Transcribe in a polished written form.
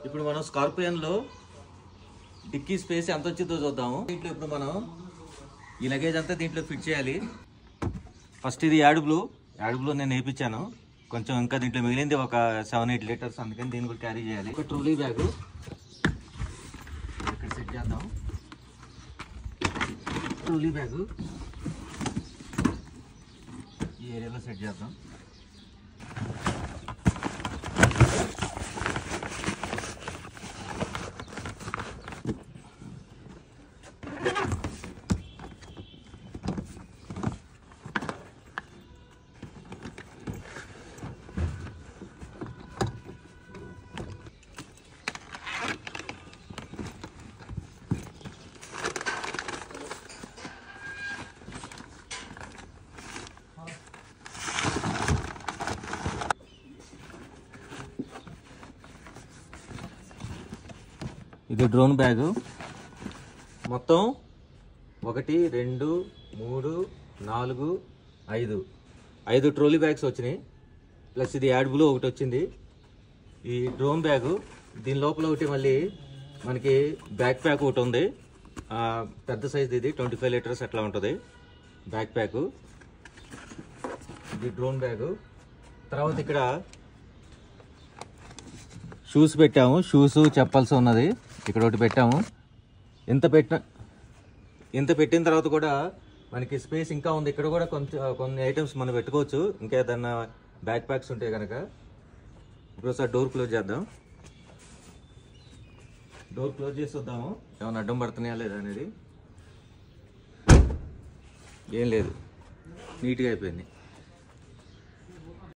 ఇప్పుడు మనం స్కార్పియన్లో dicky space ఎంత వచ్చిందో చూద్దాము. దీంట్లో ఇప్పుడు మనం ఈ లగేజ్ అంతా దీంట్లో ఫిట్ చేయాలి. ఫస్ట్ ఇది యాడ్ బ్లూ నేను వేయించాను. కొంచెం ఇంకా దీంట్లో మిగిలింది ఒక 7-8 లీటర్స్, అందుకని దీన్ని కూడా క్యారీ చేయాలి. ఒక ట్రోలీ బ్యాగు ఇక్కడ సెట్ చేద్దాం. ట్రోలీ బ్యాగు ఈ ఏరియాలో సెట్ చేద్దాం. ఇది డ్రోన్ బ్యాగు. మొత్తం 1 2 3 4 5 ట్రోలీ బ్యాగ్స్ వచ్చినాయి. ప్లస్ ఇది యాడ్ బ్లూ ఒకటి వచ్చింది. ఈ డ్రోన్ బ్యాగు దీని లోపల ఒకటి మళ్ళీ మనకి బ్యాక్ ప్యాక్ ఒకటి ఉంది. పెద్ద సైజ్ ఇది 25 లీటర్స్ అట్లా ఉంటుంది బ్యాక్ ప్యాకు. ఇది డ్రోన్ బ్యాగు. తర్వాత ఇక్కడ షూస్ పెట్టాము. షూస్ చెప్పల్స్ ఉన్నది ఇక్కడ ఒకటి పెట్టాము. ఇంత పెట్టిన తర్వాత కూడా మనకి స్పేస్ ఇంకా ఉంది. ఇక్కడ కూడా కొన్ని ఐటమ్స్ మనం పెట్టుకోవచ్చు, ఇంకా ఏదన్నా బ్యాక్ ప్యాక్స్ ఉంటాయి కనుక. ఇప్పుడు ఒకసారి డోర్ క్లోజ్ చేద్దాం. డోర్ క్లోజ్ చేసి వద్దాము ఏమైనా అడ్డం పడుతున్నాయా లేదా అనేది. ఏం లేదు, నీట్గా అయిపోయింది.